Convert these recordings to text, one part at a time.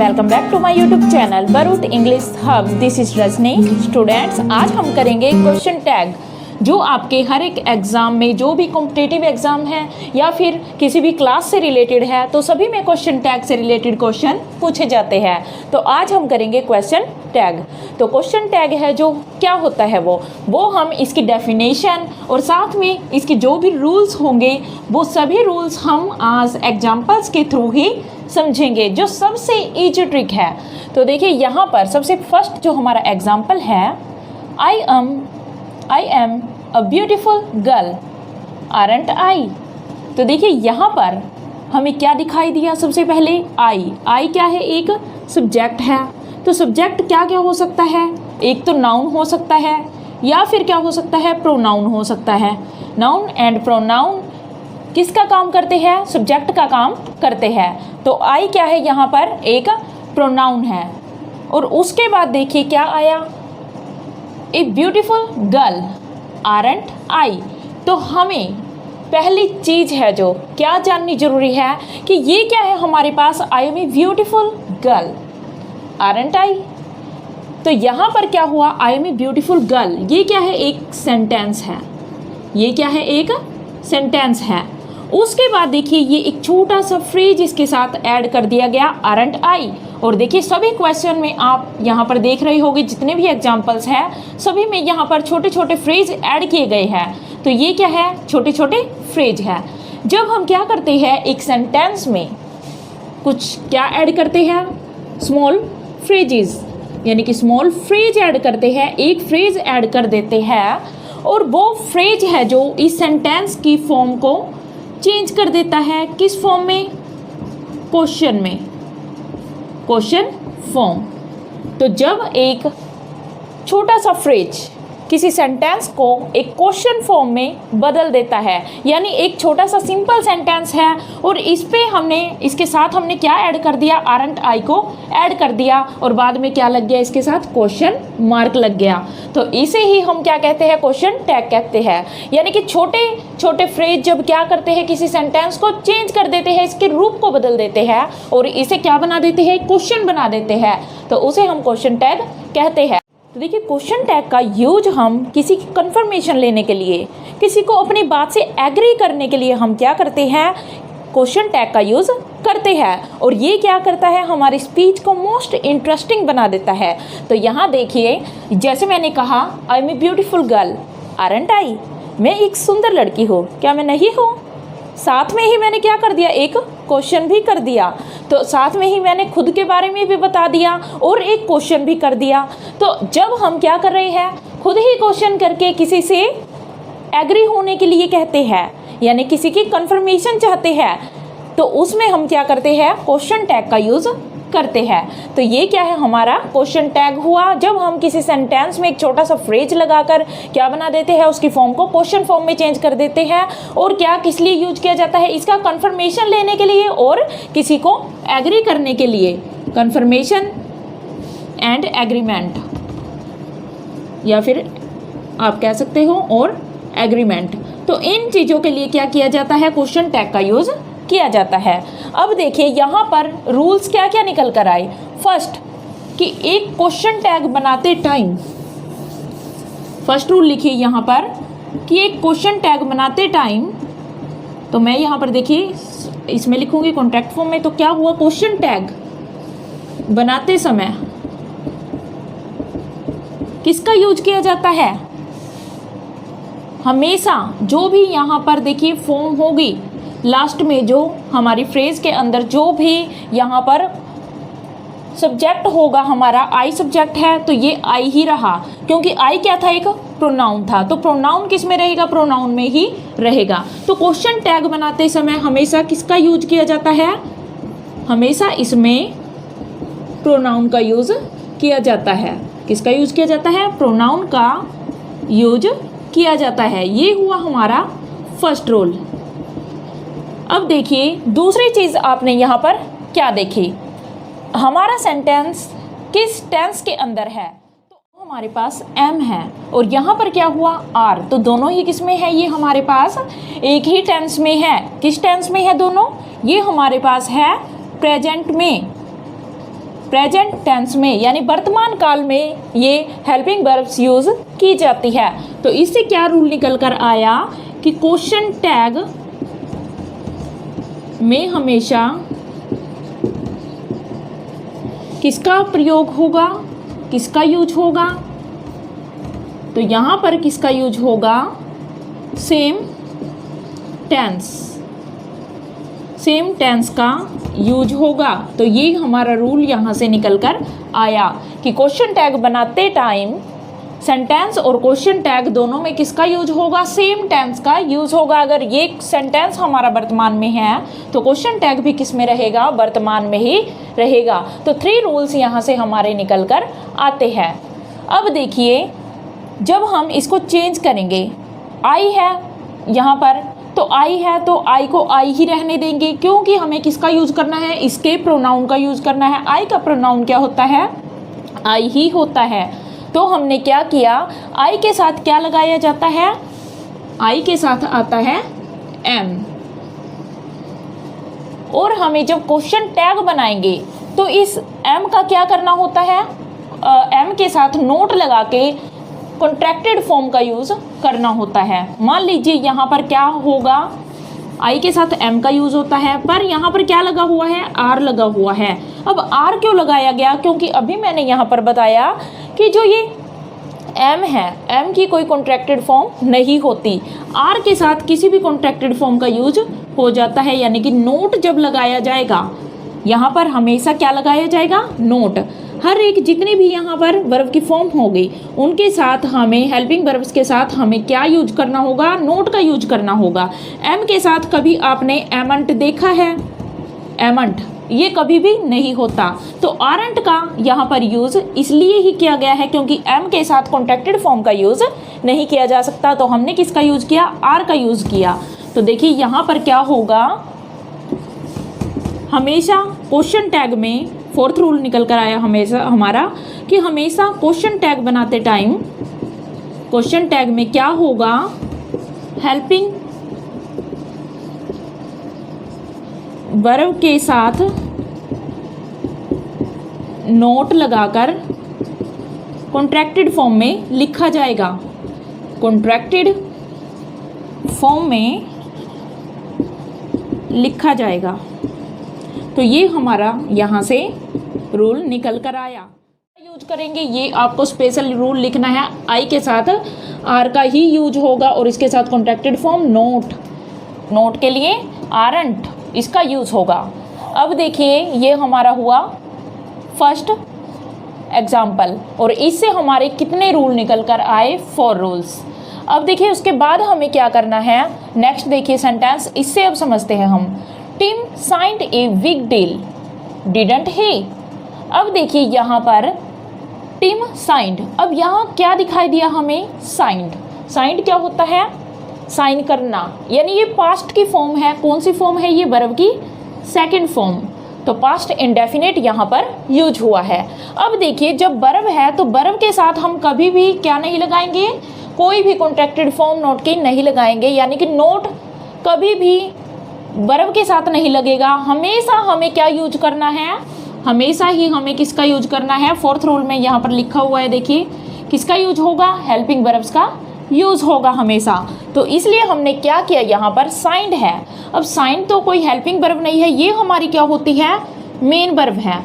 Welcome back to my YouTube channel बरूट English hub. This is Rajni. Students, आज हम करेंगे क्वेश्चन टैग, जो आपके हर एक एग्ज़ाम में, जो भी कॉम्पिटिटिव एग्ज़ाम है या फिर किसी भी क्लास से रिलेटेड है, तो सभी में क्वेश्चन टैग से रिलेटेड क्वेश्चन पूछे जाते हैं। तो आज हम करेंगे क्वेश्चन टैग। तो क्वेश्चन टैग है जो क्या होता है वो हम इसकी डेफिनेशन और साथ में इसके जो भी रूल्स होंगे वो सभी रूल्स हम आज एग्जाम्पल्स के थ्रू ही समझेंगे, जो सबसे ईजी ट्रिक है। तो देखिए यहाँ पर सबसे फर्स्ट जो हमारा एग्जाम्पल है, I am a beautiful girl, aren't I? तो देखिए यहाँ पर हमें क्या दिखाई दिया। सबसे पहले I क्या है? एक सब्जेक्ट है। तो सब्जेक्ट क्या क्या हो सकता है? एक तो नाउन हो सकता है या फिर क्या हो सकता है? प्रोनाउन हो सकता है। नाउन एंड प्रोनाउन किसका काम करते हैं? सब्जेक्ट का काम करते हैं। तो I क्या है? यहाँ पर एक प्रोनाउन है। और उसके बाद देखिए क्या आया, ए ब्यूटीफुल गर्ल, आरंट आई। तो हमें पहली चीज़ है जो क्या जाननी जरूरी है कि ये क्या है हमारे पास, I am a beautiful girl, aren't I. तो यहाँ पर क्या हुआ, I am a beautiful girl, ये क्या है? एक सेंटेंस है। ये क्या है? एक सेंटेंस है। उसके बाद देखिए ये एक छोटा सा फ्रेज इसके साथ ऐड कर दिया गया, आरंट आई। और देखिए सभी क्वेश्चन में आप यहाँ पर देख रहे होंगे, जितने भी एग्जाम्पल्स हैं सभी में यहाँ पर छोटे छोटे फ्रेज ऐड किए गए हैं। तो ये क्या है? छोटे छोटे फ्रेज है। जब हम क्या करते हैं एक सेंटेंस में कुछ क्या ऐड करते हैं, स्मॉल फ्रेजेस, यानी कि स्मॉल फ्रेज ऐड करते हैं, एक फ्रेज ऐड कर देते हैं और वो फ्रेज है जो इस सेंटेंस की फॉर्म को चेंज कर देता है। किस फॉर्म में? क्वेश्चन में, क्वेश्चन फॉर्म। तो जब एक छोटा सा फ्रेज किसी सेंटेंस को एक क्वेश्चन फॉर्म में बदल देता है, यानी एक छोटा सा सिंपल सेंटेंस है और इस पे इसके साथ हमने क्या ऐड कर दिया, आरंट आई को ऐड कर दिया और बाद में क्या लग गया, इसके साथ क्वेश्चन मार्क लग गया। तो इसे ही हम क्या कहते हैं? क्वेश्चन टैग कहते हैं। यानी कि छोटे छोटे फ्रेज जब क्या करते हैं, किसी सेंटेंस को चेंज कर देते हैं, इसके रूप को बदल देते हैं और इसे क्या बना देते हैं, क्वेश्चन बना देते हैं, तो उसे हम क्वेश्चन टैग कहते हैं। तो देखिए क्वेश्चन टैग का यूज हम किसी की कंफर्मेशन लेने के लिए, किसी को अपनी बात से एग्री करने के लिए हम क्या करते हैं, क्वेश्चन टैग का यूज़ करते हैं। और ये क्या करता है, हमारी स्पीच को मोस्ट इंटरेस्टिंग बना देता है। तो यहाँ देखिए जैसे मैंने कहा, I am a beautiful girl, aren't I, मैं एक सुंदर लड़की हूँ, क्या मैं नहीं हूँ? साथ में ही मैंने क्या कर दिया, एक क्वेश्चन भी कर दिया। तो साथ में ही मैंने खुद के बारे में भी बता दिया और एक क्वेश्चन भी कर दिया। तो जब हम क्या कर रहे हैं, खुद ही क्वेश्चन करके किसी से एग्री होने के लिए कहते हैं, यानी किसी की कंफर्मेशन चाहते हैं, तो उसमें हम क्या करते हैं, क्वेश्चन टैग का यूज़ करते हैं। तो ये क्या है, हमारा क्वेश्चन टैग हुआ। जब हम किसी सेंटेंस में एक छोटा सा फ्रेज लगाकर क्या बना देते हैं, उसकी फॉर्म को क्वेश्चन फॉर्म में चेंज कर देते हैं। और क्या किस लिए यूज किया जाता है, इसका कंफर्मेशन लेने के लिए और किसी को एग्री करने के लिए, कंफर्मेशन एंड एग्रीमेंट, या फिर आप कह सकते हो और एग्रीमेंट। तो इन चीज़ों के लिए क्या किया जाता है, क्वेश्चन टैग का यूज़ किया जाता है। अब देखिए यहाँ पर रूल्स क्या क्या निकल कर आए। फर्स्ट, कि एक क्वेश्चन टैग बनाते टाइम, फर्स्ट रूल लिखिए यहाँ पर कि एक क्वेश्चन टैग बनाते टाइम, तो मैं यहाँ पर देखिए इसमें लिखूंगी कॉन्ट्रैक्ट फॉर्म में। तो क्या हुआ, क्वेश्चन टैग बनाते समय किसका यूज किया जाता है? हमेशा जो भी यहाँ पर देखिए फॉर्म होगी, लास्ट में जो हमारी फ्रेज के अंदर जो भी यहाँ पर सब्जेक्ट होगा, हमारा आई सब्जेक्ट है तो ये आई ही रहा, क्योंकि आई क्या था, एक प्रोनाउन था। तो प्रोनाउन किस में रहेगा, प्रोनाउन में ही रहेगा। तो क्वेश्चन टैग बनाते समय हमेशा किसका यूज किया जाता है, हमेशा इसमें प्रोनाउन का यूज किया जाता है। किसका यूज किया जाता है, प्रोनाउन का यूज किया जाता है। ये हुआ हमारा फर्स्ट रूल। अब देखिए दूसरी चीज़ आपने यहाँ पर क्या देखी, हमारा सेंटेंस किस टेंस के अंदर है। तो हमारे पास एम है और यहाँ पर क्या हुआ, आर। तो दोनों ही किस में है, ये हमारे पास एक ही टेंस में है। किस टेंस में है दोनों, ये हमारे पास है प्रेजेंट में। प्रेजेंट टेंस में यानी वर्तमान काल में ये हेल्पिंग वर्ब्स यूज की जाती है। तो इससे क्या रूल निकल कर आया कि क्वेश्चन टैग में हमेशा किसका प्रयोग होगा, किसका यूज होगा, तो यहाँ पर किसका यूज होगा, सेम टेंस का यूज होगा। तो ये हमारा रूल यहाँ से निकल कर आया कि क्वेश्चन टैग बनाते टाइम सेंटेंस और क्वेश्चन टैग दोनों में किसका यूज होगा, सेम टेंस का यूज होगा। अगर ये सेंटेंस हमारा वर्तमान में है तो क्वेश्चन टैग भी किस में रहेगा, वर्तमान में ही रहेगा। तो 3 रूल्स यहाँ से हमारे निकल कर आते हैं। अब देखिए जब हम इसको चेंज करेंगे, आई है यहाँ पर, तो आई है तो आई को आई ही रहने देंगे, क्योंकि हमें किसका यूज करना है, इसके प्रोनाउन का यूज करना है। आई का प्रोनाउन क्या होता है, आई ही होता है। तो हमने क्या किया, आई के साथ क्या लगाया जाता है, आई के साथ आता है एम। और हमें जब क्वेश्चन टैग बनाएंगे तो इस एम का क्या करना होता है, एम के साथ नोट लगा के कॉन्ट्रैक्टेड फॉर्म का यूज करना होता है। मान लीजिए यहाँ पर क्या होगा, आई के साथ एम का यूज होता है, पर यहाँ पर क्या लगा हुआ है, आर लगा हुआ है। अब आर क्यों लगाया गया, क्योंकि अभी मैंने यहाँ पर बताया कि जो ये एम है, एम की कोई कॉन्ट्रैक्टेड फॉर्म नहीं होती, आर के साथ किसी भी कॉन्ट्रैक्टेड फॉर्म का यूज हो जाता है। यानी कि नोट जब लगाया जाएगा, यहाँ पर हमेशा क्या लगाया जाएगा, नोट। हर एक जितनी भी यहाँ पर वर्ब की फॉर्म होगी उनके साथ हमें हेल्पिंग वर्ब्स के साथ हमें क्या यूज करना होगा, नोट का यूज करना होगा। एम के साथ कभी आपने एमंट देखा है, एमंट ये कभी भी नहीं होता। तो आरंट का यहाँ पर यूज इसलिए ही किया गया है क्योंकि एम के साथ कॉन्ट्रैक्टेड फॉर्म का यूज नहीं किया जा सकता, तो हमने किसका यूज किया, आर का यूज किया। तो देखिए यहाँ पर क्या होगा, हमेशा क्वेश्चन टैग में 4th रूल निकल कर आया हमेशा हमारा कि हमेशा क्वेश्चन टैग बनाते टाइम क्वेश्चन टैग में क्या होगा, हेल्पिंग वर्ब के साथ नोट लगाकर कॉन्ट्रैक्टेड फॉर्म में लिखा जाएगा, कॉन्ट्रैक्टेड फॉर्म में लिखा जाएगा। तो ये हमारा यहाँ से रूल निकल कर आया। यूज करेंगे ये आपको स्पेशल रूल लिखना है, आई के साथ आर का ही यूज होगा और इसके साथ कॉन्ट्रैक्टेड फॉर्म नोट, नोट के लिए आरंट इसका यूज होगा। अब देखिए ये हमारा हुआ फर्स्ट एग्जाम्पल और इससे हमारे कितने रूल निकल कर आए, 4 रूल्स। अब देखिए उसके बाद हमें क्या करना है, नेक्स्ट देखिए सेंटेंस, इससे अब समझते हैं हम। Team signed a big deal didn't he. अब देखिए यहाँ पर टिम साइंड, अब यहाँ क्या दिखाई दिया हमें, साइंड। साइंड क्या होता है, साइन करना, यानी ये पास्ट की फॉर्म है। कौन सी फॉर्म है ये, वर्ब की सेकंड फॉर्म। तो पास्ट इंडेफिनिट यहाँ पर यूज हुआ है। अब देखिए जब वर्ब है तो वर्ब के साथ हम कभी भी क्या नहीं लगाएंगे, कोई भी कॉन्ट्रैक्टेड फॉर्म नोट की नहीं लगाएंगे, यानी कि नोट कभी भी वर्ब के साथ नहीं लगेगा। हमेशा हमें क्या यूज करना है, हमेशा ही हमें किसका यूज करना है, 4th रूल में यहाँ पर लिखा हुआ है, देखिए किसका यूज होगा, हेल्पिंग वर्ब्स का यूज होगा हमेशा। तो इसलिए हमने क्या किया, यहाँ पर साइंड है। अब साइंड तो कोई हेल्पिंग वर्ब नहीं है, ये हमारी क्या होती है, मेन वर्ब है।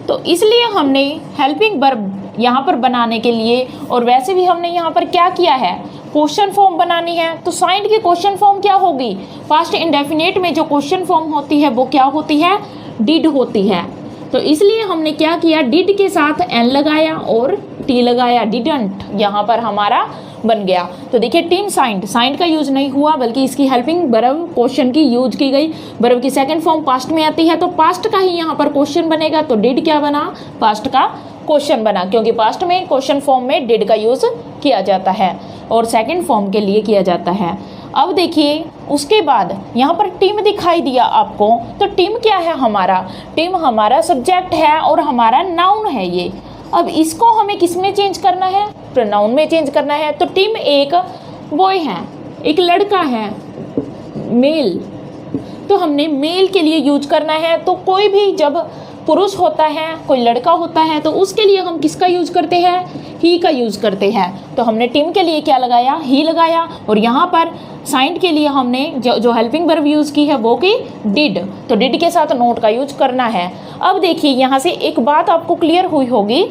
तो इसलिए हमने हेल्पिंग वर्ब यहाँ पर बनाने के लिए, और वैसे भी हमने यहाँ पर क्या किया है, क्वेश्चन फॉर्म बनानी है। तो साइंड की क्वेश्चन फॉर्म क्या होगी, पास्ट इंडेफिनिट में जो क्वेश्चन फॉर्म होती है वो क्या होती है, डिड होती है। तो इसलिए हमने क्या किया, डिड के साथ एन लगाया और टी लगाया, डिडंट यहाँ पर हमारा बन गया। तो देखिए टिम साइंड, साइंड का यूज नहीं हुआ बल्कि इसकी हेल्पिंग वर्ब क्वेश्चन की यूज की गई। वर्ब की सेकंड फॉर्म पास्ट में आती है तो पास्ट का ही यहाँ पर क्वेश्चन बनेगा। तो डिड क्या बना, पास्ट का क्वेश्चन बना, क्योंकि पास्ट में क्वेश्चन फॉर्म में डिड का यूज किया जाता है और सेकंड फॉर्म के लिए किया जाता है। अब देखिए उसके बाद यहाँ पर टिम दिखाई दिया आपको, तो टिम क्या है हमारा, टिम हमारा सब्जेक्ट है और हमारा नाउन है ये। अब इसको हमें किस में चेंज करना है, प्रोनाउन में चेंज करना है। तो टिम एक बॉय है, एक लड़का है, मेल, तो हमने मेल के लिए यूज करना है। तो कोई भी जब पुरुष होता है, कोई लड़का होता है, तो उसके लिए हम किसका यूज करते हैं, ही का यूज करते हैं। तो हमने टीम के लिए क्या लगाया, ही लगाया। और यहाँ पर साइंड के लिए हमने जो हेल्पिंग वर्ब यूज की है वो की डिड, तो डिड के साथ नोट का यूज करना है। अब देखिए यहाँ से एक बात आपको क्लियर हुई होगी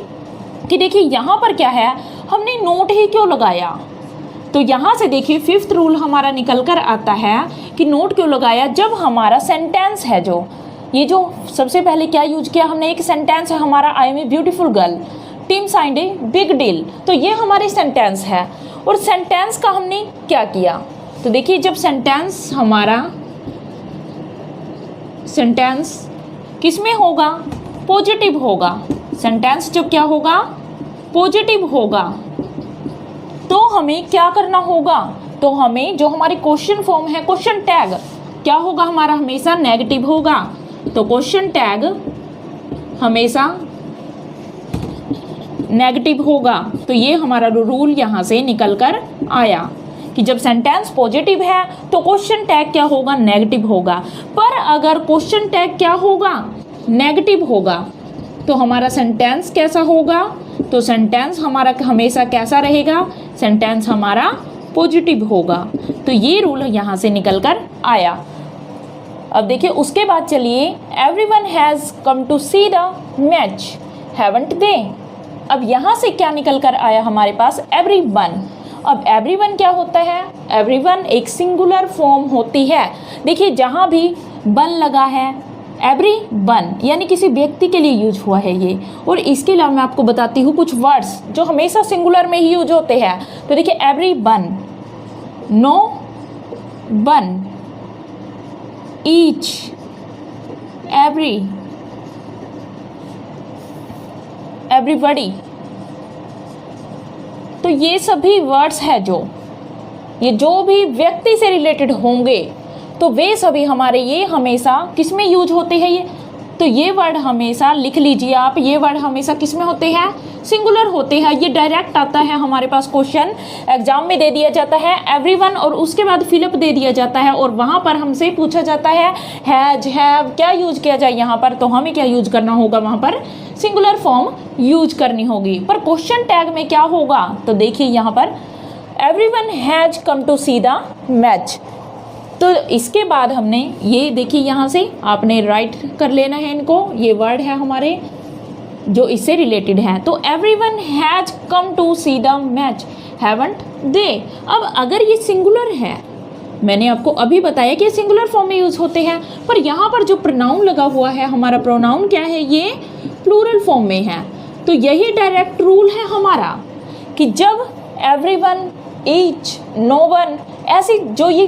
कि देखिए यहाँ पर क्या है, हमने नोट ही क्यों लगाया। तो यहाँ से देखिए फिफ्थ रूल हमारा निकल कर आता है कि नोट क्यों लगाया। जब हमारा सेंटेंस है, जो ये जो सबसे पहले क्या यूज किया हमने, एक सेंटेंस है हमारा, I am a beautiful girl, team signed a big deal, तो ये हमारे सेंटेंस है। और सेंटेंस का हमने क्या किया, तो देखिए जब सेंटेंस हमारा, सेंटेंस किस में होगा, पॉजिटिव होगा। सेंटेंस जब क्या होगा, पॉजिटिव होगा, तो हमें क्या करना होगा, तो हमें जो हमारी क्वेश्चन फॉर्म है, क्वेश्चन टैग क्या होगा हमारा, हमेशा नेगेटिव होगा। तो क्वेश्चन टैग हमेशा नेगेटिव होगा। तो ये हमारा रूल यहाँ से निकल कर आया कि जब सेंटेंस पॉजिटिव है तो क्वेश्चन टैग क्या होगा, नेगेटिव होगा। पर अगर क्वेश्चन टैग क्या होगा, नेगेटिव होगा, तो हमारा सेंटेंस कैसा होगा, तो सेंटेंस हमारा हमेशा कैसा रहेगा, सेंटेंस हमारा पॉजिटिव होगा। तो ये रूल यहाँ से निकल कर आया। अब देखिए उसके बाद चलिए, everyone has come to see the match haven't they. अब यहाँ से क्या निकल कर आया हमारे पास, एवरीवन। अब एवरीवन क्या होता है, एवरीवन एक सिंगुलर फॉर्म होती है। देखिए जहाँ भी वन लगा है, एवरीवन यानी किसी व्यक्ति के लिए यूज हुआ है ये। और इसके अलावा मैं आपको बताती हूँ कुछ वर्ड्स जो हमेशा सिंगुलर में ही यूज होते हैं। तो देखिए everyone, no one, each, every, everybody. तो ये सभी वर्ड्स है जो भी व्यक्ति से रिलेटेड होंगे, तो वे सभी हमारे ये हमेशा किस में यूज होते हैं ये। तो ये वर्ड हमेशा लिख लीजिए आप, ये वर्ड हमेशा किस में होते हैं, सिंगुलर होते हैं। ये डायरेक्ट आता है हमारे पास, क्वेश्चन एग्जाम में दे दिया जाता है एवरीवन, और उसके बाद फिलअप दे दिया जाता है। और वहाँ पर हमसे पूछा जाता है हैज, हैव, क्या यूज किया जाए यहाँ पर, तो हमें क्या यूज करना होगा, वहाँ पर सिंगुलर फॉर्म यूज करनी होगी। पर क्वेश्चन टैग में क्या होगा, तो देखिए यहाँ पर everyone has come to see the match. तो इसके बाद हमने ये देखिए यहाँ से आपने राइट कर लेना है इनको, ये वर्ड है हमारे जो इससे रिलेटेड है। तो everyone has come to see the match haven't they. अब अगर ये सिंगुलर है, मैंने आपको अभी बताया कि सिंगुलर फॉर्म में यूज होते हैं, पर यहाँ पर जो प्रोनाउन लगा हुआ है, हमारा प्रोनाउन क्या है, ये प्लूरल फॉर्म में है। तो यही डायरेक्ट रूल है हमारा कि जब एवरीवन, ईच, नो वन, ऐसी जो ये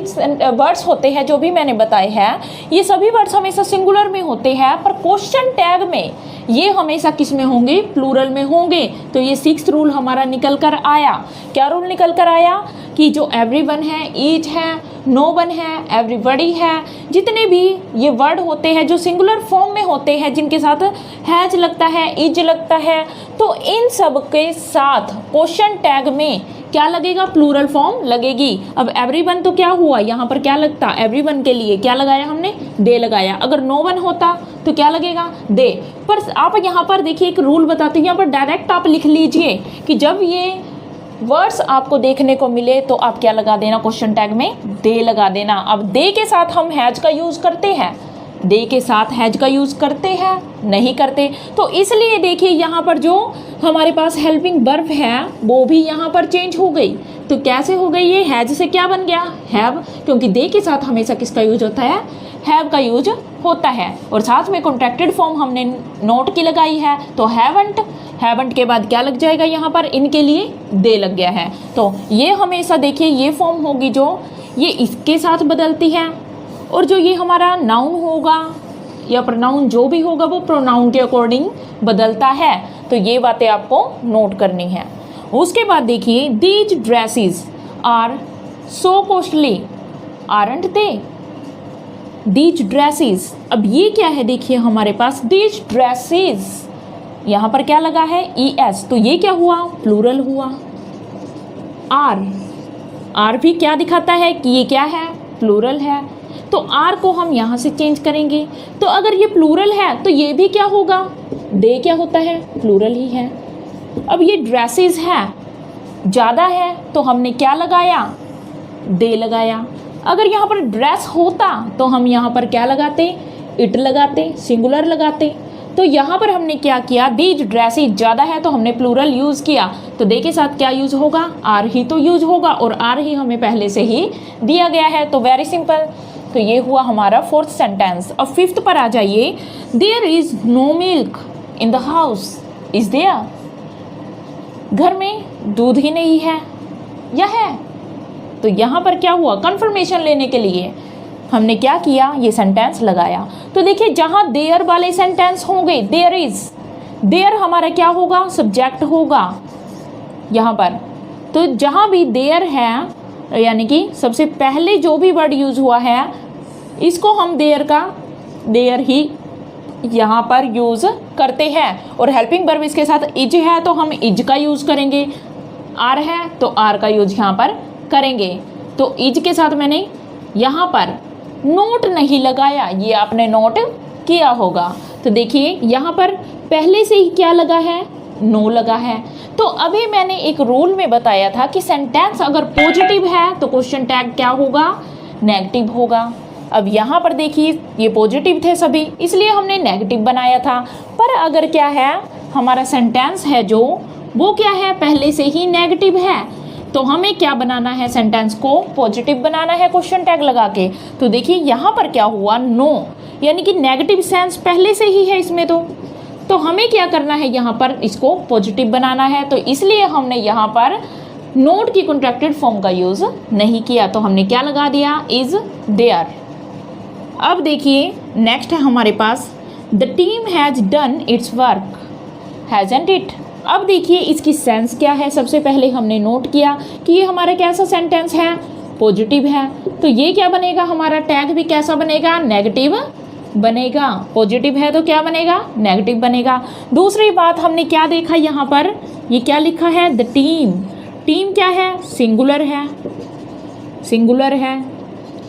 वर्ड्स होते हैं जो भी मैंने बताए हैं, ये सभी वर्ड्स हमेशा सिंगुलर में होते हैं। पर क्वेश्चन टैग में ये हमेशा किस में होंगे, प्लूरल में होंगे। तो ये सिक्स्थ रूल हमारा निकल कर आया। क्या रूल निकल कर आया कि जो एवरीवन है, ईच है, नो वन है, एवरीबॉडी है, जितने भी ये वर्ड होते हैं जो सिंगुलर फॉर्म में होते हैं, जिनके साथ हैज लगता है, इज लगता है, तो इन सब के साथ क्वेश्चन टैग में क्या लगेगा, प्लूरल फॉर्म लगेगी। अब एवरीवन तो क्या हुआ, यहाँ पर क्या लगता, एवरीवन के लिए क्या लगाया हमने, दे लगाया। अगर नो वन होता तो क्या लगेगा, दे। पर आप यहाँ पर देखिए एक रूल बताते हैं, यहाँ पर डायरेक्ट आप लिख लीजिए कि जब ये वर्ड्स आपको देखने को मिले तो आप क्या लगा देना, क्वेश्चन टैग में दे लगा देना। अब दे के साथ हम हैज का यूज करते हैं, दे के साथ हैज का यूज करते हैं, नहीं करते। तो इसलिए देखिए यहाँ पर जो हमारे पास हेल्पिंग वर्ब है वो भी यहाँ पर चेंज हो गई। तो कैसे हो गई, ये हैज से क्या बन गया, हैव, क्योंकि दे के साथ हमेशा किसका यूज होता है, हैव का यूज होता है। और साथ में कॉन्ट्रैक्टेड फॉर्म हमने नोट की लगाई है, तो हैवंट, हैवंट के बाद क्या लग जाएगा, यहाँ पर इनके लिए दे लग गया है। तो ये हमेशा देखिए ये फॉर्म होगी जो ये इसके साथ बदलती है, और जो ये हमारा नाउन होगा या प्रोनाउन जो भी होगा वो प्रोनाउन के अकॉर्डिंग बदलता है। तो ये बातें आपको नोट करनी है। उसके बाद देखिए these dresses are so costly aren't they. These dresses, अब ये क्या है, देखिए हमारे पास दीज ड्रेसेस, यहाँ पर क्या लगा है, ES, तो ये क्या हुआ, प्लूरल हुआ। आर भी क्या दिखाता है कि ये क्या है, प्लूरल है। तो आर को हम यहाँ से चेंज करेंगे। तो अगर ये प्लूरल है तो ये भी क्या होगा, दे क्या होता है, प्लूरल ही है। अब ये ड्रेसेस है, ज़्यादा है तो हमने क्या लगाया, दे लगाया। अगर यहाँ पर ड्रेस होता तो हम यहाँ पर क्या लगाते, इट लगाते, सिंगुलर लगाते। तो यहाँ पर हमने क्या किया, दीज ड्रेसेस ज़्यादा है तो हमने प्लूरल यूज़ किया, तो दे के साथ क्या यूज होगा, आर ही तो यूज होगा, और आर ही हमें पहले से ही दिया गया है। तो वेरी सिंपल, तो ये हुआ हमारा फोर्थ सेंटेंस। अब फिफ्थ पर आ जाइए। There is no milk in the house, is there, घर में दूध ही नहीं है या है। तो यहाँ पर क्या हुआ, कंफर्मेशन लेने के लिए हमने क्या किया, ये सेंटेंस लगाया। तो देखिए जहाँ देयर वाले सेंटेंस होंगे, देयर इज, देयर हमारा क्या होगा, सब्जेक्ट होगा यहाँ पर। तो जहाँ भी देयर है, यानी कि सबसे पहले जो भी वर्ड यूज हुआ है, इसको हम देयर ही यहाँ पर यूज करते हैं। और हेल्पिंग वर्ब इसके साथ इज है तो हम इज का यूज करेंगे, आर है तो आर का यूज यहाँ पर करेंगे। तो इज के साथ मैंने यहाँ पर नोट नहीं लगाया, ये आपने नोट किया होगा। तो देखिए यहाँ पर पहले से ही क्या लगा है, नो लगा है। तो अभी मैंने एक रूल में बताया था कि सेंटेंस अगर पॉजिटिव है तो क्वेश्चन टैग क्या होगा, नेगेटिव होगा। अब यहाँ पर देखिए ये पॉजिटिव थे सभी, इसलिए हमने नेगेटिव बनाया था। पर अगर क्या है, हमारा सेंटेंस है जो वो क्या है, पहले से ही नेगेटिव है, तो हमें क्या बनाना है, सेंटेंस को पॉजिटिव बनाना है क्वेश्चन टैग लगा के। तो देखिए यहाँ पर क्या हुआ, नो, यानी कि नेगेटिव सेंस पहले से ही है इसमें। तो हमें क्या करना है, यहाँ पर इसको पॉजिटिव बनाना है। तो इसलिए हमने यहाँ पर नोट की कॉन्ट्रैक्टेड फॉर्म का यूज़ नहीं किया, तो हमने क्या लगा दिया, इज देयर। अब देखिए नेक्स्ट है हमारे पास, the team has done its work, hasn't it. अब देखिए इसकी सेंस क्या है, सबसे पहले हमने नोट किया कि ये हमारा कैसा सेंटेंस है, पॉजिटिव है। तो ये क्या बनेगा, हमारा टैग भी कैसा बनेगा, नेगेटिव बनेगा। पॉजिटिव है तो क्या बनेगा, नेगेटिव बनेगा। दूसरी बात हमने क्या देखा, यहाँ पर ये क्या लिखा है, द टीम। टीम क्या है, सिंगुलर है, सिंगुलर है।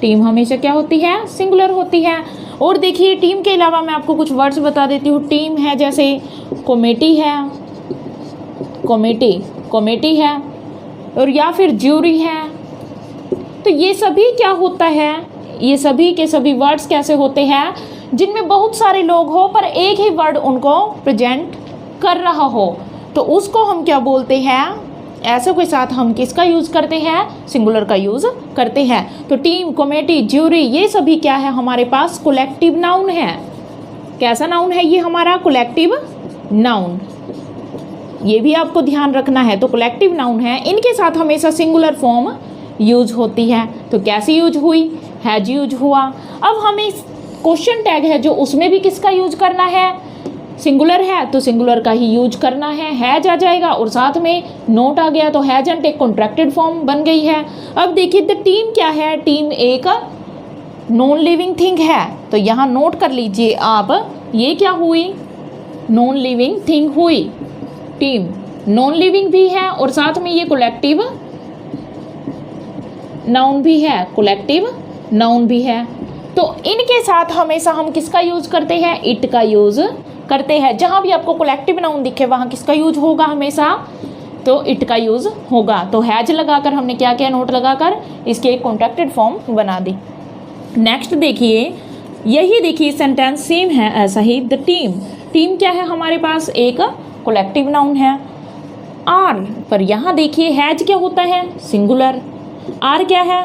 टीम हमेशा क्या होती है, सिंगुलर होती है। और देखिए टीम के अलावा मैं आपको कुछ वर्ड्स बता देती हूँ। टीम है जैसे कमेटी है, कमेटी है, और या फिर ज्यूरी है। तो ये सभी क्या होता है, ये सभी के सभी वर्ड्स कैसे होते हैं, जिनमें बहुत सारे लोग हो पर एक ही वर्ड उनको प्रेजेंट कर रहा हो, तो उसको हम क्या बोलते हैं, ऐसे के साथ हम किसका यूज़ करते हैं, सिंगुलर का यूज़ करते हैं। तो टीम, कमेटी, ज्यूरी, ये सभी क्या है हमारे पास, कलेक्टिव नाउन है। कैसा नाउन है ये हमारा, कलेक्टिव नाउन। ये भी आपको ध्यान रखना है। तो कलेक्टिव नाउन है, इनके साथ हमेशा सिंगुलर फॉर्म यूज होती है। तो कैसी यूज हुई, हैज यूज हुआ। अब हमें क्वेश्चन टैग है जो उसमें भी किसका यूज करना है, सिंगुलर है तो सिंगुलर का ही यूज करना है। हैज आ जाएगा और साथ में नोट आ गया, तो हैजंट एक कॉन्ट्रैक्टेड फॉर्म बन गई है। अब देखिए द टीम क्या है, टीम एक नॉन लिविंग थिंग है। तो यहाँ नोट कर लीजिए आप, ये क्या हुई, नॉन लिविंग थिंग हुई। टीम नॉन लिविंग भी है और साथ में ये कलेक्टिव नाउन भी है, कलेक्टिव नाउन भी है। तो इनके साथ हमेशा हम किसका यूज करते हैं, इट का यूज करते हैं। जहाँ भी आपको कलेक्टिव नाउन दिखे वहाँ किसका यूज होगा हमेशा, तो इट का यूज होगा। तो हैज लगाकर हमने क्या किया, नोट लगाकर इसके एक कॉन्ट्रैक्टेड फॉर्म बना दी। नेक्स्ट देखिए, यही देखिए सेंटेंस सेम है ऐसा ही। द टीम, टीम क्या है हमारे पास, एक कलेक्टिव नाउन है। आर पर यहाँ देखिए हैज क्या होता है, सिंगुलर। आर क्या है,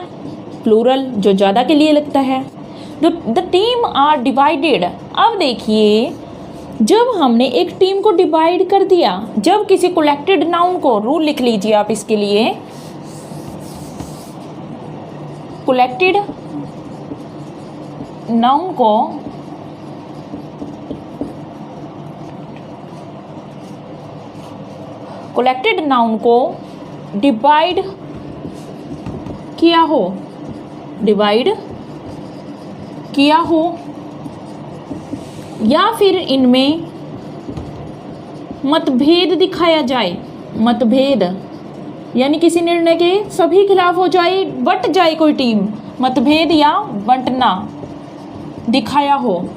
प्लूरल, जो ज़्यादा के लिए लगता है। The team are divided. अब देखिए जब हमने एक टीम को डिवाइड कर दिया, जब किसी कलेक्टेड नाउन को, रूल लिख लीजिए आप इसके लिए, कलेक्टेड नाउन को डिवाइड किया हो, डिवाइड किया हो, या फिर इनमें मतभेद दिखाया जाए, मतभेद यानी किसी निर्णय के सभी खिलाफ हो जाए, बट जाए कोई टीम, मतभेद या बंटना दिखाया हो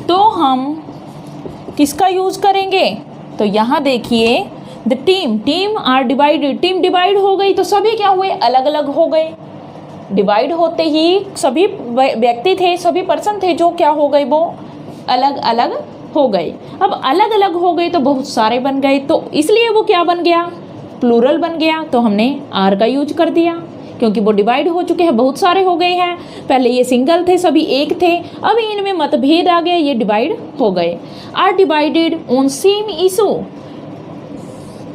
तो हम किसका यूज़ करेंगे? तो यहाँ देखिए the team are divided, team divide हो गई तो सभी क्या हुए? अलग अलग हो गए। डिवाइड होते ही सभी व्यक्ति थे, सभी पर्सन थे जो क्या हो गए? वो अलग अलग हो गए। अब अलग अलग हो गए तो बहुत सारे बन गए, तो इसलिए वो क्या बन गया? प्लूरल बन गया। तो हमने आर का यूज कर दिया क्योंकि वो डिवाइड हो चुके हैं, बहुत सारे हो गए हैं। पहले ये सिंगल थे, सभी एक थे, अब इनमें मतभेद आ गया, ये डिवाइड हो गए। Are divided on same issue,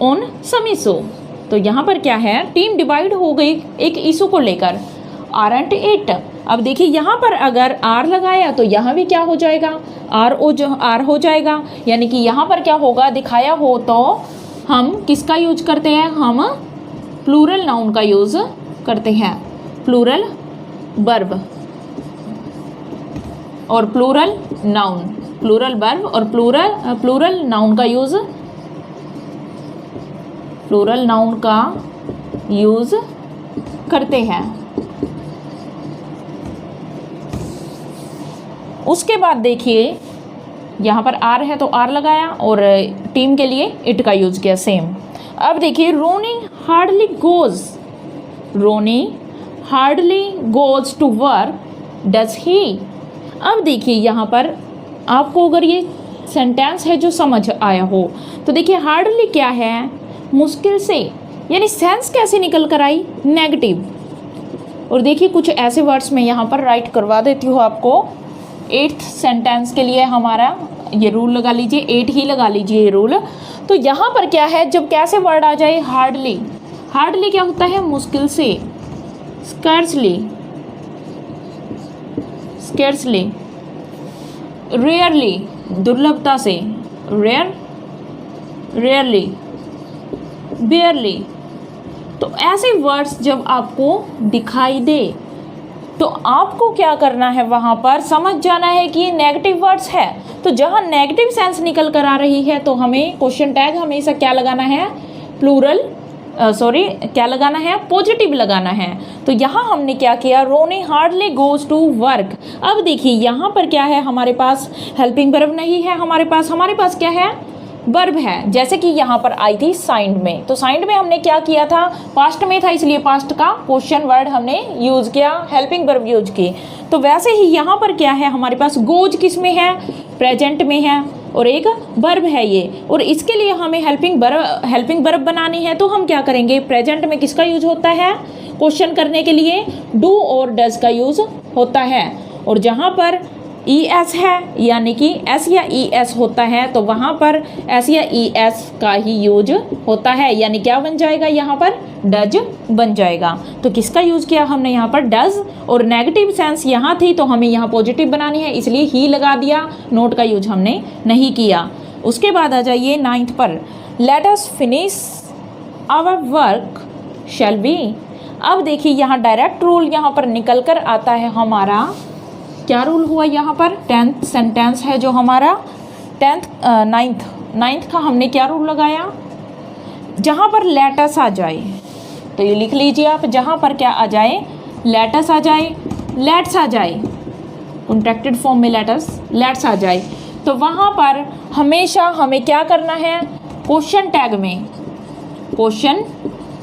on some issue. तो यहाँ पर क्या है? टीम डिवाइड हो गई एक इशू को लेकर, आरंट इट। अब देखिए यहाँ पर अगर आर लगाया तो यहाँ भी क्या हो जाएगा? आर हो जाएगा। यानी कि यहाँ पर क्या होगा? दिखाया हो तो हम किसका यूज करते हैं? हम प्लूरल नाउन का यूज करते हैं, प्लूरल वर्ब और प्लूरल नाउन, प्लूरल वर्ब और प्लूरल नाउन का यूज, प्लूरल नाउन का यूज करते हैं। उसके बाद देखिए यहाँ पर आर है तो आर लगाया और टीम के लिए इट का यूज किया, सेम। अब देखिए Ronnie hardly goes to work does he. अब देखिए यहाँ पर आपको अगर ये सेंटेंस है जो समझ आया हो तो देखिए हार्डली क्या है? मुश्किल से, यानी सेंस कैसे निकल कर आई? नेगेटिव। और देखिए कुछ ऐसे वर्ड्स मैं यहाँ पर राइट करवा देती हूँ आपको। 8th सेंटेंस के लिए हमारा ये रूल लगा लीजिए, 8 ही लगा लीजिए ये रूल। तो यहाँ पर क्या है? जब कैसे वर्ड आ जाए? हार्डली, हार्डली क्या होता है? मुश्किल से, स्कैर्सली, रेयरली, दुर्लभता से, रेयरली, बेयरली। तो ऐसे वर्ड्स जब आपको दिखाई दे तो आपको क्या करना है? वहाँ पर समझ जाना है कि ये नेगेटिव वर्ड्स है। तो जहाँ नेगेटिव सेंस निकल कर आ रही है तो हमें क्वेश्चन टैग हमेशा क्या लगाना है? क्या लगाना है? पॉजिटिव लगाना है। तो यहाँ हमने क्या किया? रोनी हार्डली गोज टू वर्क। अब देखिए यहाँ पर क्या है? हमारे पास हेल्पिंग वर्ब नहीं है, हमारे पास क्या है? वर्ब है। जैसे कि यहाँ पर आई थी साइंड में, तो साइंड में हमने क्या किया था? पास्ट में था, इसलिए पास्ट का क्वेश्चन वर्ड हमने यूज किया, हेल्पिंग वर्ब यूज की। तो वैसे ही यहाँ पर क्या है? हमारे पास गोज किस में है? प्रेजेंट में है और एक वर्ब है ये, और इसके लिए हमें हेल्पिंग वर्ब बनानी है। तो हम क्या करेंगे? प्रेजेंट में किसका यूज होता है? क्वेश्चन करने के लिए डू और डज का यूज होता है। और जहाँ पर ES है यानी कि S या ES होता है तो वहाँ पर S या ES का ही यूज होता है, यानी क्या बन जाएगा? यहाँ पर डज बन जाएगा। तो किसका यूज किया हमने यहाँ पर? डज। और नेगेटिव सेंस यहाँ थी तो हमें यहाँ पॉजिटिव बनानी है, इसलिए ही लगा दिया, नोट का यूज हमने नहीं किया। उसके बाद आ जाइए 9th पर, let us finish our work shall we. अब देखिए यहाँ डायरेक्ट रूल यहाँ पर निकल कर आता है हमारा। क्या रूल हुआ यहाँ पर? 10th सेंटेंस है जो हमारा 9th का हमने क्या रूल लगाया? जहाँ पर लेटस आ जाए तो ये लिख लीजिए आप, जहाँ पर क्या आ जाए? लेटस आ जाए, लेट्स आ जाए, कॉन्ट्रैक्टेड फॉर्म में लेट्स आ जाए, तो वहाँ पर हमेशा हमें क्या करना है? क्वेश्चन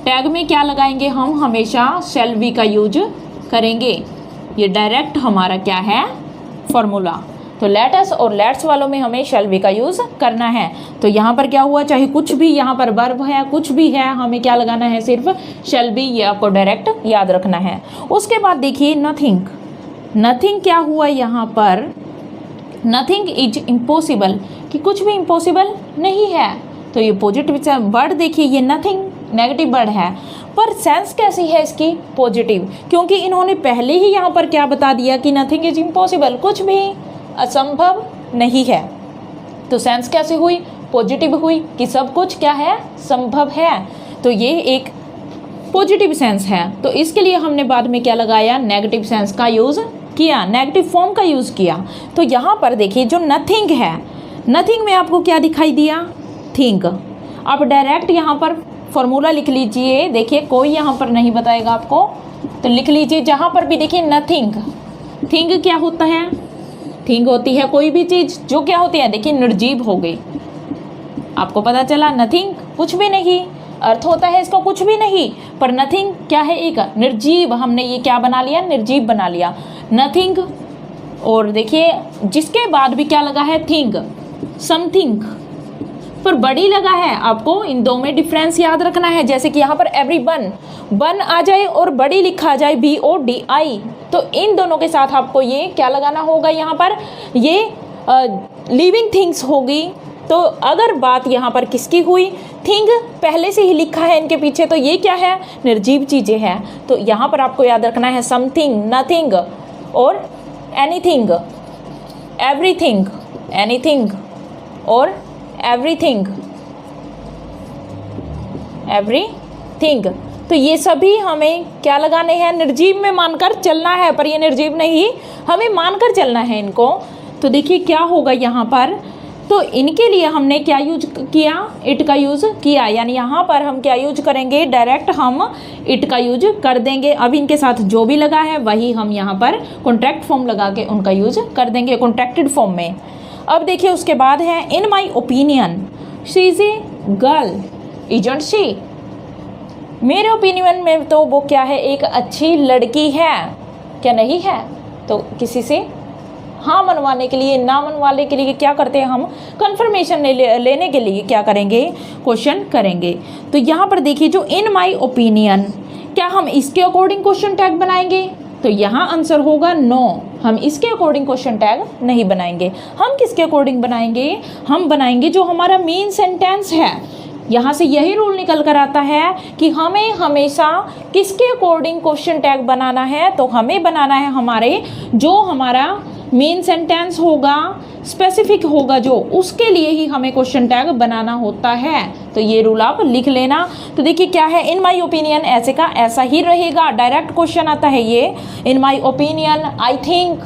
टैग में क्या लगाएंगे? हम हमेशा शैल बी का यूज करेंगे। ये डायरेक्ट हमारा क्या है? फॉर्मूला। तो लेटस और लेट्स वालों में हमें शैल बी का यूज़ करना है। तो यहाँ पर क्या हुआ? चाहे कुछ भी यहाँ पर वर्ब है, कुछ भी है, हमें क्या लगाना है? सिर्फ शैल बी। ये आपको डायरेक्ट याद रखना है। उसके बाद देखिए नथिंग क्या हुआ यहाँ पर? नथिंग इज इम्पॉसिबल, कि कुछ भी इम्पॉसिबल नहीं है। तो ये पॉजिटिव वर्ड देखिए, ये नथिंग नेगेटिव वर्ड है, पर सेंस कैसी है इसकी? पॉजिटिव, क्योंकि इन्होंने पहले ही यहाँ पर क्या बता दिया कि नथिंग इज इम्पॉसिबल, कुछ भी असंभव नहीं है। तो सेंस कैसे हुई? पॉजिटिव हुई कि सब कुछ क्या है? संभव है। तो ये एक पॉजिटिव सेंस है। तो इसके लिए हमने बाद में क्या लगाया? नेगेटिव सेंस का यूज़ किया, नेगेटिव फॉर्म का यूज़ किया। तो यहाँ पर देखिए जो नथिंग है, नथिंग में आपको क्या दिखाई दिया? थिंक। आप डायरेक्ट यहाँ पर फॉर्मूला लिख लीजिए। देखिए कोई यहाँ पर नहीं बताएगा आपको, तो लिख लीजिए जहाँ पर भी। देखिए नथिंग, थिंग क्या होता है? थिंग होती है कोई भी चीज़ जो क्या होती है, देखिए निर्जीव हो गई। आपको पता चला नथिंग कुछ भी नहीं, अर्थ होता है इसका कुछ भी नहीं, पर नथिंग क्या है? एक निर्जीव। हमने ये क्या बना लिया? निर्जीव बना लिया नथिंग। और देखिए जिसके बाद भी क्या लगा है? थिंग, समथिंग, पर बड़ी लगा है। आपको इन दो में डिफरेंस याद रखना है। जैसे कि यहाँ पर एवरीवन, वन आ जाए और बड़ी लिखा जाए BODI, तो इन दोनों के साथ आपको ये क्या लगाना होगा? यहाँ पर ये लिविंग थिंग्स होगी। तो अगर बात यहाँ पर किसकी हुई? थिंग पहले से ही लिखा है इनके पीछे, तो ये क्या है? निर्जीव चीज़ें हैं। तो यहाँ पर आपको याद रखना है समथिंग, नथिंग और एनीथिंग, एवरीथिंग, एनीथिंग और एवरीथिंग, एवरीथिंग। तो ये सभी हमें क्या लगाने हैं? निर्जीव में मानकर चलना है, पर ये निर्जीव नहीं, हमें मानकर चलना है इनको। तो देखिए क्या होगा यहाँ पर, तो इनके लिए हमने क्या यूज किया? इट का यूज किया, यानी यहाँ पर हम क्या यूज करेंगे? डायरेक्ट हम इट का यूज कर देंगे। अब इनके साथ जो भी लगा है वही हम यहाँ पर कॉन्ट्रैक्ट फॉर्म लगा के उनका यूज कर देंगे, कॉन्ट्रैक्टेड फॉर्म में। अब देखिए उसके बाद है in my opinion she is a girl, isn't she. मेरे ओपिनियन में तो वो क्या है? एक अच्छी लड़की है, क्या नहीं है? तो किसी से हाँ मनवाने के लिए, ना मनवाने के लिए क्या करते हैं हम? कंफर्मेशन लेने के लिए क्या करेंगे? क्वेश्चन करेंगे। तो यहाँ पर देखिए जो इन माई ओपिनियन, क्या हम इसके अकॉर्डिंग क्वेश्चन टैग बनाएंगे? तो यहाँ आंसर होगा नो, हम इसके अकॉर्डिंग क्वेश्चन टैग नहीं बनाएंगे। हम किसके अकॉर्डिंग बनाएंगे? हम बनाएंगे जो हमारा मेन सेंटेंस है। यहाँ से यही रूल निकल कर आता है कि हमें हमेशा किसके अकॉर्डिंग क्वेश्चन टैग बनाना है? तो हमें बनाना है हमारे जो हमारा मेन सेंटेंस होगा, स्पेसिफिक होगा जो, उसके लिए ही हमें क्वेश्चन टैग बनाना होता है। तो ये रूल आप लिख लेना। तो देखिए क्या है? इन माई ओपिनियन ऐसे का ऐसा ही रहेगा, डायरेक्ट क्वेश्चन आता है ये। इन माई ओपिनियन, आई थिंक,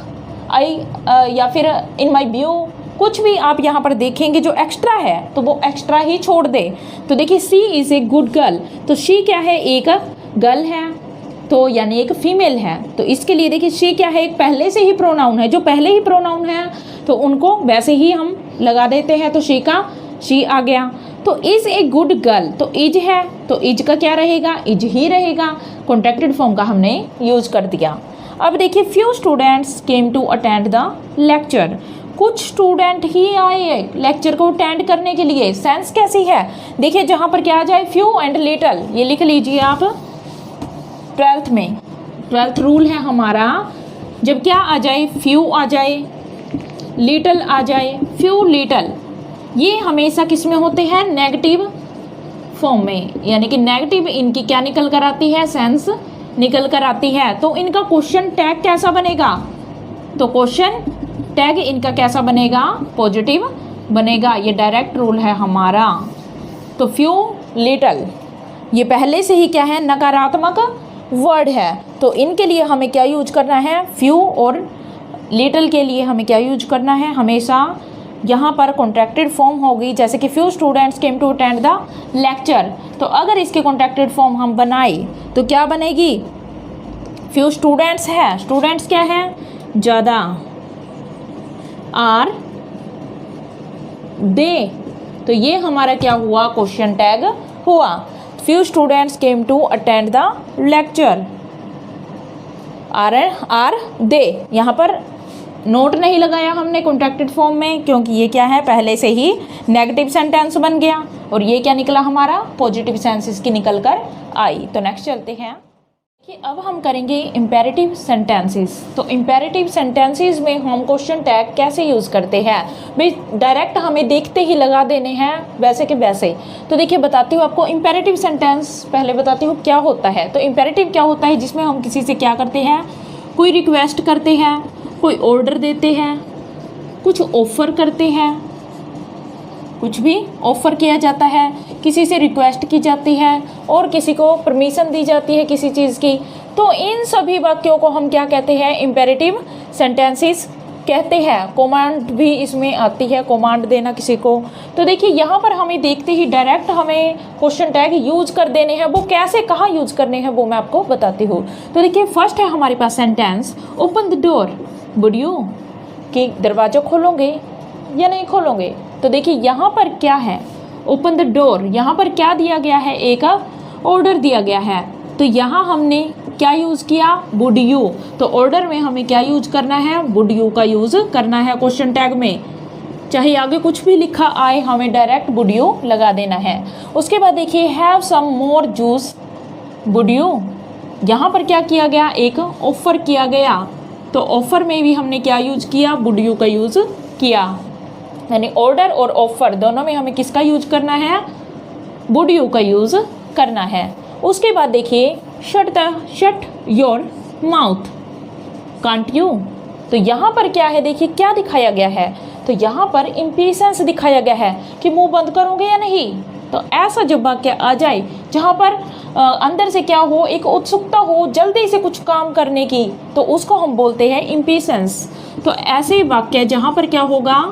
या फिर इन माई व्यू, कुछ भी आप यहाँ पर देखेंगे जो एक्स्ट्रा है तो वो एक्स्ट्रा ही छोड़ दे। तो देखिए सी इज़ ए गुड गर्ल, तो शी क्या है? एक गर्ल है, तो यानी एक फीमेल है। तो इसके लिए देखिए शी क्या है? एक पहले से ही प्रोनाउन है, जो पहले ही प्रोनाउन है तो उनको वैसे ही हम लगा देते हैं। तो शी का शी आ गया। तो इज़ ए गुड गर्ल, तो इज है, तो इज का क्या रहेगा? इज ही रहेगा। कॉन्ट्रैक्टेड फॉर्म का हमने यूज कर दिया। अब देखिए few students came to attend the lecture, कुछ स्टूडेंट ही आए लेक्चर को अटेंड करने के लिए। सेंस कैसी है? देखिए जहाँ पर क्या आ जाए? फ्यू एंड लिटल, ये लिख लीजिए आप 12th में। 12th रूल है हमारा, जब क्या आ जाए? फ्यू आ जाए, लिटल आ जाए, फ्यू लिटल, ये हमेशा किस में होते हैं? नेगेटिव फॉर्म में, यानी कि नेगेटिव इनकी क्या निकल कर आती है? सेंस निकल कर आती है। तो इनका क्वेश्चन टैग कैसा बनेगा? तो क्वेश्चन टैग इनका कैसा बनेगा? पॉजिटिव बनेगा। ये डायरेक्ट रूल है हमारा। तो फ्यू लिटल, ये पहले से ही क्या है? नकारात्मक वर्ड है, तो इनके लिए हमें क्या यूज करना है? फ्यू। और लिटल के लिए हमें क्या यूज करना है? हमेशा यहाँ पर कॉन्ट्रैक्टेड फॉर्म होगी, जैसे कि few students came to attend the lecture. तो अगर इसके कॉन्ट्रैक्टेड फॉर्म हम बनाए तो क्या बनेगी? फ्यू स्टूडेंट्स है, स्टूडेंट्स क्या है? ज़्यादा, आर दे, तो ये हमारा क्या हुआ? क्वेश्चन टैग हुआ। Few students came to attend the lecture, are they, यहाँ पर नोट नहीं लगाया हमने कॉन्ट्रैक्टेड फॉर्म में, क्योंकि ये क्या है? पहले से ही नेगेटिव सेंटेंस बन गया, और ये क्या निकला हमारा? पॉजिटिव सेंस इसकी निकल कर आई। तो नेक्स्ट चलते हैं कि अब हम करेंगे इम्पेरेटिव सेंटेंसेस। तो इम्पेरेटिव सेंटेंसेस में हम क्वेश्चन टैग कैसे यूज़ करते हैं? भाई डायरेक्ट हमें देखते ही लगा देने हैं वैसे के वैसे। तो देखिए बताती हूँ आपको इम्पेरेटिव सेंटेंस, पहले बताती हूँ क्या होता है। तो इम्पेरेटिव क्या होता है? जिसमें हम किसी से क्या करते हैं? कोई रिक्वेस्ट करते हैं, कोई ऑर्डर देते हैं, कुछ ऑफ़र करते हैं, कुछ भी ऑफ़र किया जाता है, किसी से रिक्वेस्ट की जाती है और किसी को परमिशन दी जाती है किसी चीज़ की। तो इन सभी वाक्यों को हम क्या कहते हैं? इम्पेरेटिव सेंटेंसेस कहते हैं, कमांड भी इसमें आती है, कमांड देना किसी को। तो देखिए यहाँ पर हमें देखते ही डायरेक्ट हमें क्वेश्चन टैग यूज कर देने हैं। वो कैसे, कहाँ यूज करने हैं वो मैं आपको बताती हूँ। तो देखिए फर्स्ट है हमारे पास sentence, open the door would you, कि दरवाजा खोलोगे या नहीं खोलोगे। तो देखिए यहाँ पर क्या है, ओपन द डोर, यहाँ पर क्या दिया गया है, एक ऑर्डर दिया गया है। तो यहाँ हमने क्या यूज़ किया, वुड यू। तो ऑर्डर में हमें क्या यूज करना है, वुड यू का यूज़ करना है क्वेश्चन टैग में। चाहे आगे कुछ भी लिखा आए, हमें डायरेक्ट वुड यू लगा देना है। उसके बाद देखिए have some more juice would you, यहाँ पर क्या किया गया, एक ऑफर किया गया। तो ऑफर में भी हमने क्या यूज किया, वुड यू का यूज़ किया। यानी ऑर्डर और ऑफर दोनों में हमें किसका यूज करना है, वुड यू का यूज़ करना है। उसके बाद देखिए shut your mouth can't you. तो यहाँ पर क्या है, देखिए क्या दिखाया गया है। तो यहाँ पर इम्पेशेंस दिखाया गया है कि मुंह बंद करोगे या नहीं। तो ऐसा जब वाक्य आ जाए जहाँ पर अंदर से क्या हो, एक उत्सुकता हो जल्दी से कुछ काम करने की, तो उसको हम बोलते हैं इम्पेशेंस। तो ऐसे वाक्य जहाँ पर क्या होगा,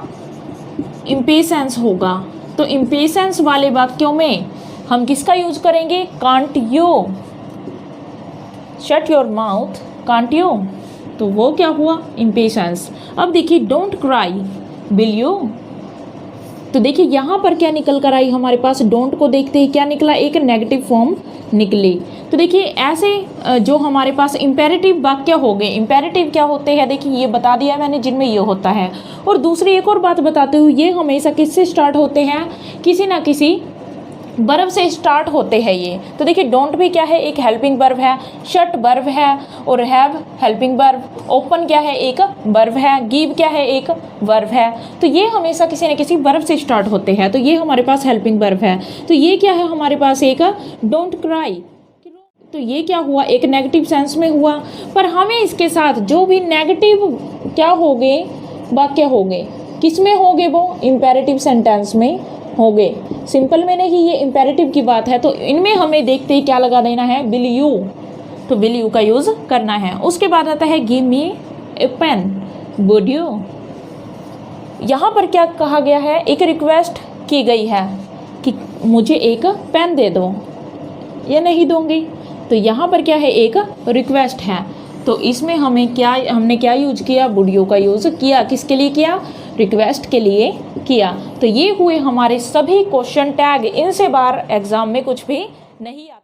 इम्पेशेंस होगा। तो इम्पेशेंस वाले वाक्यों में हम किसका यूज करेंगे, can't you. Shut your mouth can't you, तो वो क्या हुआ, इम्पेशेंस। अब देखिए डोंट क्राई विल यू। तो देखिए यहाँ पर क्या निकल कर आई हमारे पास, डोंट को देखते ही क्या निकला, एक नेगेटिव फॉर्म निकली। तो देखिए ऐसे जो हमारे पास इम्पेरेटिव वाक्य हो गए, इम्पेरेटिव क्या होते हैं, देखिए ये बता दिया मैंने, जिनमें ये होता है। और दूसरी एक और बात बताते हुए, ये हमेशा किससे स्टार्ट होते हैं, किसी ना किसी वर्ब से स्टार्ट होते हैं ये। तो देखिए डोंट भी क्या है, एक हेल्पिंग वर्ब है, शट वर्ब है, और हैव हेल्पिंग वर्ब, ओपन क्या है, एक वर्ब है, गिव क्या है, एक वर्ब है। तो ये हमेशा किसी न किसी वर्ब से स्टार्ट होते हैं। तो ये हमारे पास हेल्पिंग वर्ब है। तो ये क्या है हमारे पास, एक डोंट क्राई। तो ये क्या हुआ, एक नेगेटिव सेंस में हुआ। पर हमें इसके साथ जो भी नेगेटिव क्या हो गए, वाक्य हो गए, किस में हो गए, वो इम्पेरेटिव सेंटेंस में हो गए। सिंपल में नहीं, ये इम्पेरेटिव की बात है। तो इनमें हमें देखते ही क्या लगा देना है, विल यू। तो विल यू का यूज़ करना है। उसके बाद आता है give me a pen would you. यहाँ पर क्या कहा गया है, एक रिक्वेस्ट की गई है कि मुझे एक पेन दे दो, या नहीं दोगे। तो यहाँ पर क्या है, एक रिक्वेस्ट है। तो इसमें हमने क्या यूज किया, वुड यू का यूज़ किया। किसके लिए किया, रिक्वेस्ट के लिए किया। तो ये हुए हमारे सभी क्वेश्चन टैग। इनसे बार एग्जाम में कुछ भी नहीं आता।